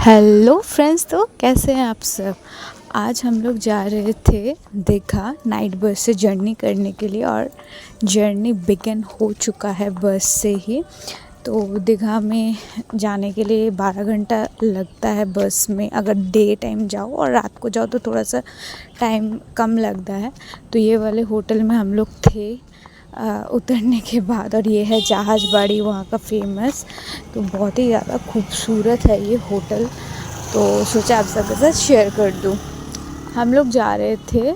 Hello friends, तो कैसे हैं आप सब। आज हम लोग जा रहे थे दीघा नाइट बस से जर्नी करने के लिए और जर्नी बिगिन हो चुका है बस से ही। तो दीघा में जाने के लिए 12 घंटा लगता है बस में, अगर डे टाइम जाओ, और रात को जाओ तो थोड़ा सा टाइम कम लगता है। तो ये वाले होटल में हम लोग थे उतरने के बाद, और ये है जहाज बाड़ी वहाँ का फेमस। तो बहुत ही ज़्यादा खूबसूरत है ये होटल, तो सोचा आप सबके साथ शेयर कर दूँ। हम लोग जा रहे थे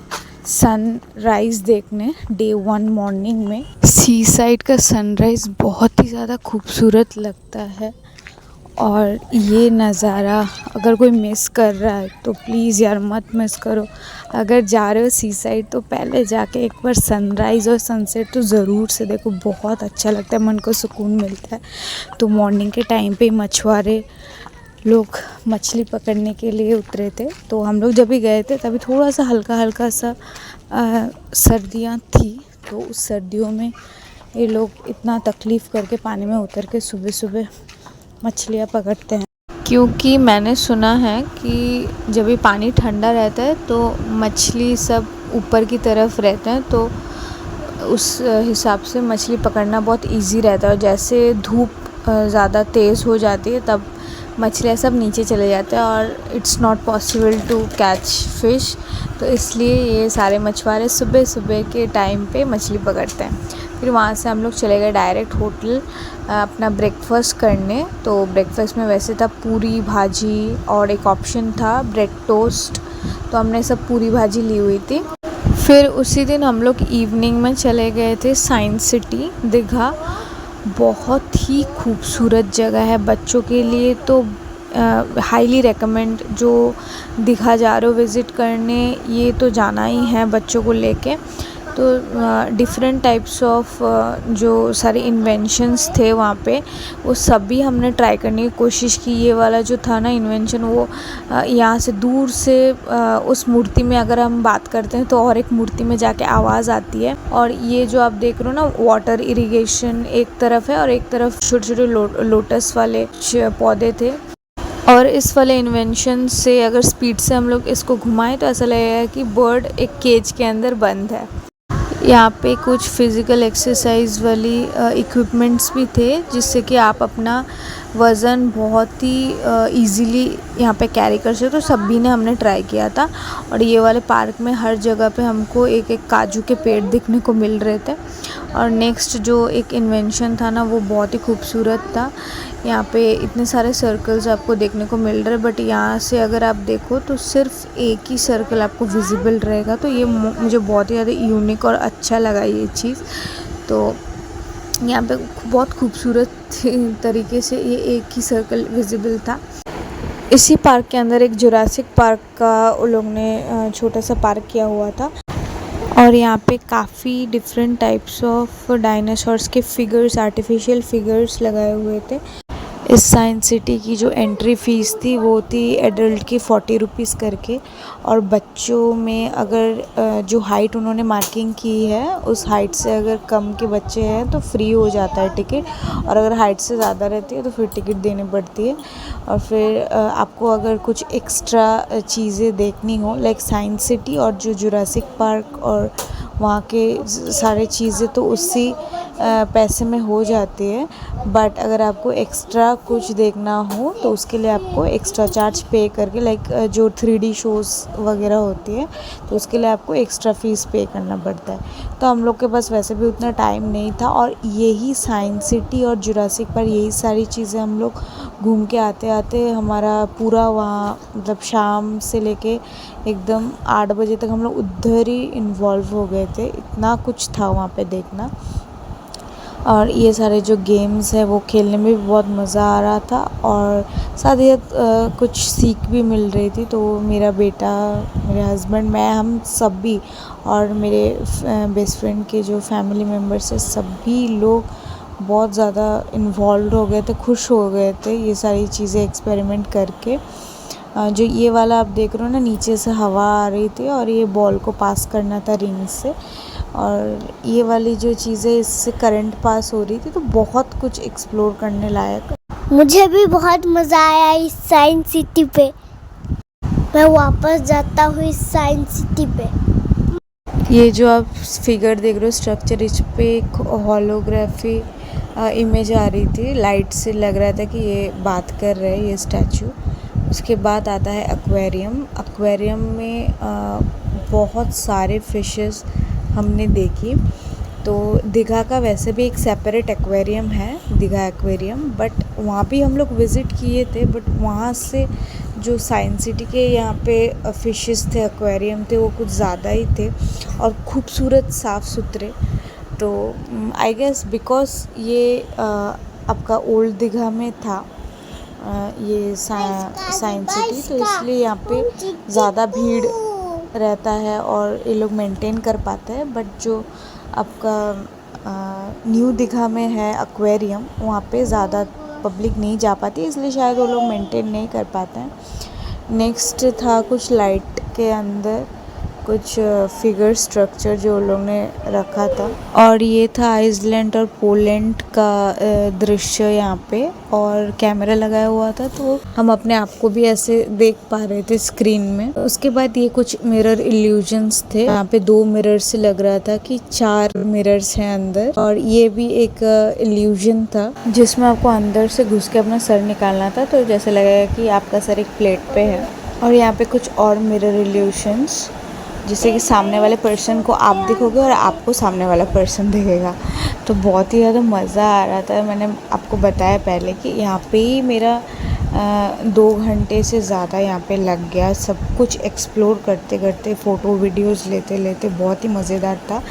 सनराइज़ देखने डे 1 मॉर्निंग में। सी साइड का सनराइज़ बहुत ही ज़्यादा खूबसूरत लगता है, और ये नज़ारा अगर कोई मिस कर रहा है तो प्लीज़ यार मत मिस करो। अगर जा रहे हो सी साइड तो पहले जाके एक बार सनराइज़ और सनसेट तो ज़रूर से देखो, बहुत अच्छा लगता है, मन को सुकून मिलता है। तो मॉर्निंग के टाइम पे मछुआरे लोग मछली पकड़ने के लिए उतरे थे। तो हम लोग जब भी गए थे तभी थोड़ा सा हल्का हल्का सा सर्दियाँ थी। तो उस सर्दियों में ये लोग इतना तकलीफ़ करके पानी में उतर के सुबह सुबह मछलियाँ पकड़ते हैं, क्योंकि मैंने सुना है कि जब ये पानी ठंडा रहता है तो मछली सब ऊपर की तरफ रहते हैं, तो उस हिसाब से मछली पकड़ना बहुत इजी रहता है। और जैसे धूप ज़्यादा तेज़ हो जाती है तब मछलियाँ सब नीचे चले जाते हैं और it's not possible to catch fish. तो इसलिए ये सारे मछुआरे सुबह सुबह के टाइम पे मछली पकड़ते हैं। फिर वहाँ से हम लोग चले गए डायरेक्ट होटल अपना ब्रेकफास्ट करने। तो ब्रेकफास्ट में वैसे था पूरी भाजी और एक ऑप्शन था ब्रेड टोस्ट, तो हमने सब पूरी भाजी ली हुई थी। फिर उसी दिन हम लोग इवनिंग में चले गए थे साइंस सिटी दीघा। बहुत ही खूबसूरत जगह है बच्चों के लिए, तो हाईली रेकमेंड। जो दीघा जा रहे हो विज़िट करने, ये तो जाना ही है बच्चों को लेके। तो डिफरेंट टाइप्स ऑफ जो सारे इन्वेंशंस थे वहाँ पे, वो सभी हमने ट्राई करने की कोशिश की। ये वाला जो था ना इन्वेंशन, वो यहाँ से दूर से उस मूर्ति में अगर हम बात करते हैं तो और एक मूर्ति में जाके आवाज़ आती है। और ये जो आप देख रहे हो ना, वाटर इरिगेशन एक तरफ है और एक तरफ छोटे छोटे लोटस वाले पौधे थे। और इस वाले इन्वेंशन से अगर स्पीड से हम लोग इसको घुमाएं तो ऐसा लगेगा कि बर्ड एक केज के अंदर बंद है। यहाँ पे कुछ फिज़िकल एक्सरसाइज वाली इक्विपमेंट्स भी थे, जिससे कि आप अपना वज़न बहुत ही इजीली यहाँ पे कैरी कर सकते हो। तो सभी ने हमने ट्राई किया था। और ये वाले पार्क में हर जगह पे हमको एक एक काजू के पेड़ दिखने को मिल रहे थे। और नेक्स्ट जो एक इन्वेंशन था ना, वो बहुत ही खूबसूरत था। यहाँ पे इतने सारे सर्कल्स आपको देखने को मिल रहे हैं, बट यहाँ से अगर आप देखो तो सिर्फ एक ही सर्कल आपको विजिबल रहेगा। तो ये मुझे बहुत ही ज़्यादा यूनिक और अच्छा लगा ये चीज़। तो यहाँ पे बहुत खूबसूरत तरीके से ये एक ही सर्कल विजिबल था। इसी पार्क के अंदर एक जुरासिक पार्क का उन लोग ने छोटा सा पार्क किया हुआ था। और यहाँ पे काफ़ी डिफरेंट टाइप्स ऑफ डायनासोर्स के फिगर्स, आर्टिफिशियल फिगर्स लगाए हुए थे। इस साइंस सिटी की जो एंट्री फ़ीस थी वो थी एडल्ट की 40 रुपीज़ करके। और बच्चों में अगर जो हाइट उन्होंने मार्किंग की है उस हाइट से अगर कम के बच्चे हैं तो फ्री हो जाता है टिकट, और अगर हाइट से ज़्यादा रहती है तो फिर टिकट देनी पड़ती है। और फिर आपको अगर कुछ एक्स्ट्रा चीज़ें देखनी हो, लाइक साइंस सिटी और जो जुरासिक पार्क और वहाँ के सारे चीज़ें, तो उसी पैसे में हो जाती है। बट अगर आपको एक्स्ट्रा कुछ देखना हो तो उसके लिए आपको एक्स्ट्रा चार्ज पे करके, लाइक जो 3D शोज़ वगैरह होती है तो उसके लिए आपको एक्स्ट्रा फ़ीस पे करना पड़ता है। तो हम लोग के पास वैसे भी उतना टाइम नहीं था, और यही साइंस सिटी और जुरासिक पर यही सारी चीज़ें हम लोग घूम के आते आते हमारा पूरा वहाँ मतलब शाम से लेके एकदम 8 बजे तक हम लोग उधर ही इन्वॉल्व हो गए थे। इतना कुछ था वहाँ पे देखना। और ये सारे जो गेम्स है वो खेलने में भी बहुत मज़ा आ रहा था, और साथ ही साथ कुछ सीख भी मिल रही थी। तो मेरा बेटा, मेरे हस्बैंड, मैं, हम सभी, और मेरे बेस्ट फ्रेंड के जो फैमिली मेम्बर्स हैं, सभी लोग बहुत ज़्यादा इन्वॉल्व हो गए थे, खुश हो गए थे ये सारी चीज़ें एक्सपेरिमेंट करके। जो ये वाला आप देख रहे हो ना, नीचे से हवा आ रही थी और ये बॉल को पास करना था रिंग से, और ये वाली जो चीज़ें इससे करंट पास हो रही थी। तो बहुत कुछ एक्सप्लोर करने लायक मुझे भी बहुत मज़ा आया इस साइंस सिटी पे। मैं वापस जाता हूँ इस साइंस सिटी पे। ये जो आप फिगर देख रहे हो स्ट्रक्चर, इस पे एक होलोग्राफी इमेज आ रही थी, लाइट से लग रहा था कि ये बात कर रहा है ये स्टैचू। उसके बाद आता है एक्वेरियम। एक्वेरियम में बहुत सारे फिशेस हमने देखी। तो दीघा का वैसे भी एक सेपरेट एक्वेरियम है, दीघा एक्वेरियम, बट वहाँ भी हम लोग विज़िट किए थे। बट वहाँ से जो साइंस सिटी के यहाँ पे फिशेस थे, एक्वेरियम थे, वो कुछ ज़्यादा ही थे और खूबसूरत, साफ़ सुथरे। तो आई गेस बिकॉज ये आपका ओल्ड दीघा में था ये साइंस सिटी, तो इसलिए यहाँ पे ज़्यादा भीड़ रहता है और ये लोग मेंटेन कर पाते हैं। बट जो आपका न्यू दीघा में है एक्वेरियम, वहाँ पे ज़्यादा पब्लिक नहीं जा पाती, इसलिए शायद वो लोग मेंटेन नहीं कर पाते हैं। नेक्स्ट था कुछ लाइट के अंदर कुछ फिगर स्ट्रक्चर जो लोग ने रखा था, और ये था आइसलैंड और पोलैंड का दृश्य यहाँ पे, और कैमरा लगाया हुआ था तो हम अपने आप को भी ऐसे देख पा रहे थे स्क्रीन में। उसके बाद ये कुछ मिरर इल्यूजन्स थे, यहाँ पे 2 मिरर से लग रहा था कि 4 मिरर्स हैं अंदर, और ये भी एक इल्यूजन था जिसमें आपको अंदर से घुस के अपना सर निकालना था, तो जैसे लगेगा कि आपका सर एक प्लेट पे है। और यहाँ पे कुछ और मिरर इल्यूशंस, जिससे कि सामने वाले पर्सन को आप दिखोगे और आपको सामने वाला पर्सन दिखेगा। तो बहुत ही ज़्यादा मज़ा आ रहा था। मैंने आपको बताया पहले कि यहाँ पे ही मेरा 2 घंटे से ज़्यादा यहाँ पे लग गया, सब कुछ एक्सप्लोर करते करते, फ़ोटो वीडियोज़ लेते लेते। बहुत ही मज़ेदार था।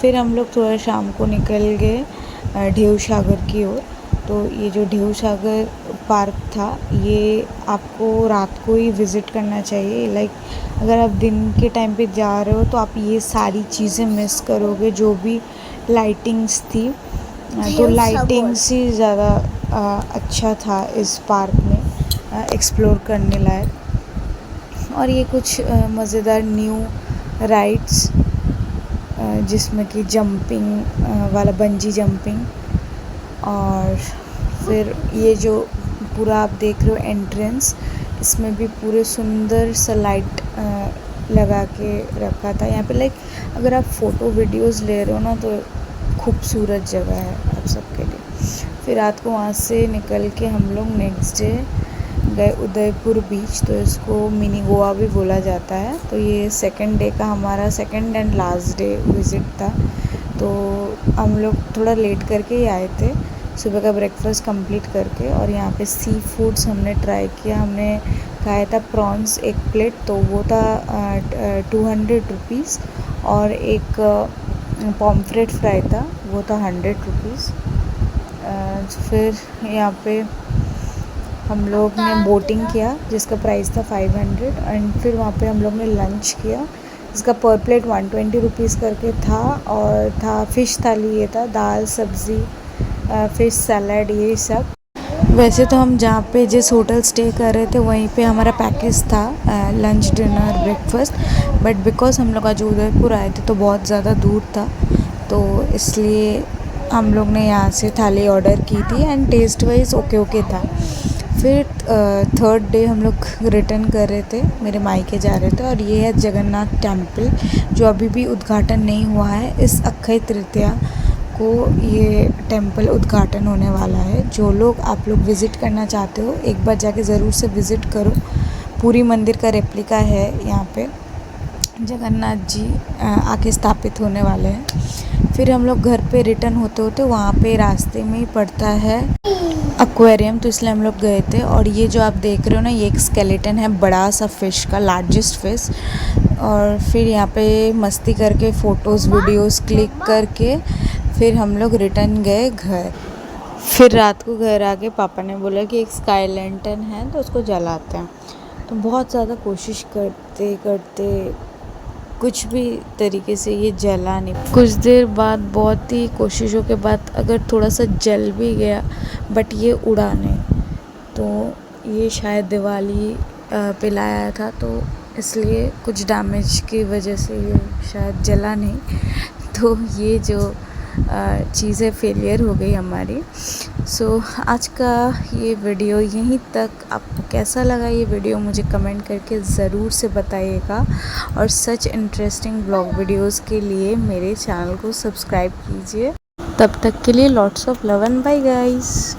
फिर हम लोग थोड़ा शाम को निकल गए ढेव सागर की ओर। तो ये जो ढेव सागर पार्क था, ये आपको रात को ही विज़िट करना चाहिए। लाइक अगर आप दिन के टाइम पे जा रहे हो तो आप ये सारी चीज़ें मिस करोगे, जो भी लाइटिंग्स थी। तो लाइटिंग्स ही ज़्यादा अच्छा था इस पार्क में एक्सप्लोर करने लायक। और ये कुछ मज़ेदार न्यू राइड्स, जिसमें कि जंपिंग वाला, बंजी जंपिंग, और फिर ये जो पूरा आप देख रहे हो एंट्रेंस, इसमें भी पूरे सुंदर सा लाइट लगा के रखा था यहाँ पे। लाइक अगर आप फ़ोटो वीडियोज़ ले रहे हो ना, तो खूबसूरत जगह है आप सबके लिए। फिर रात को वहाँ से निकल के हम लोग नेक्स्ट डे गए उदयपुर बीच। तो इसको मिनी गोवा भी बोला जाता है। तो ये सेकंड डे का हमारा second and last day visit था। तो हम लोग थोड़ा लेट करके ही आए थे, सुबह का ब्रेकफास्ट कंप्लीट करके। और यहाँ पे सी फूड्स हमने ट्राई किया। हमने खाया था प्रॉन्स एक प्लेट, तो वो था 200 रुपीज़, और एक पॉम्फ्रेट फ्राई था, वो था 100 रुपीज़। फिर यहाँ पे हम लोग ने बोटिंग किया जिसका प्राइस था 500, एंड फिर वहाँ पे हम लोग ने लंच किया जिसका पर प्लेट 120 रुपीज़ करके था। और था फ़िश थाली, ये था दाल सब्ज़ी, फ़िश सैलड, ये सब। वैसे तो हम जहाँ पे जिस होटल स्टे कर रहे थे वहीं पे हमारा पैकेज था lunch dinner breakfast, but because हम लोग आज उदयपुर आए थे तो बहुत ज़्यादा दूर था, तो इसलिए हम लोग ने यहाँ से थाली ऑर्डर की थी, एंड टेस्ट वाइज ओके था। फिर थर्ड डे हम लोग रिटर्न कर रहे थे, मेरे मायके जा रहे थे। और ये है जगन्नाथ टेम्पल, जो अभी भी उद्घाटन नहीं हुआ है। इस अक्षय तृतीया को ये टेम्पल उद्घाटन होने वाला है। जो लोग आप लोग विज़िट करना चाहते हो, एक बार जाके ज़रूर से विज़िट करो। पूरी मंदिर का रेप्लिका है यहाँ पे, जगन्नाथ जी आके स्थापित होने वाले हैं। फिर हम लोग घर पे रिटर्न होते होते वहाँ पे रास्ते में ही पड़ता है एक्वेरियम, तो इसलिए हम लोग गए थे। और ये जो आप देख रहे हो ना, ये एक स्केलेटन है बड़ा सा फ़िश का, लार्जेस्ट फ़िश। और फिर यहाँ पे मस्ती करके फ़ोटोज़ वीडियोज़ क्लिक करके फिर हम लोग रिटर्न गए घर। फिर रात को घर आके पापा ने बोला कि एक स्काई लैंटर्न है तो उसको जलाते हैं। तो बहुत ज़्यादा कोशिश करते करते कुछ भी तरीके से ये जला नहीं। कुछ देर बाद बहुत ही कोशिशों के बाद अगर थोड़ा सा जल भी गया, बट ये उड़ा नहीं। तो ये शायद दिवाली पे लाया था, तो इसलिए कुछ डैमेज की वजह से ये शायद जला नहीं। तो ये जो चीज़ें फेलियर हो गई हमारी। सो आज का ये वीडियो यहीं तक। आपको कैसा लगा ये वीडियो मुझे कमेंट करके ज़रूर से बताइएगा, और सच इंटरेस्टिंग ब्लॉग वीडियोस के लिए मेरे चैनल को सब्सक्राइब कीजिए। तब तक के लिए lots of love and bye guys.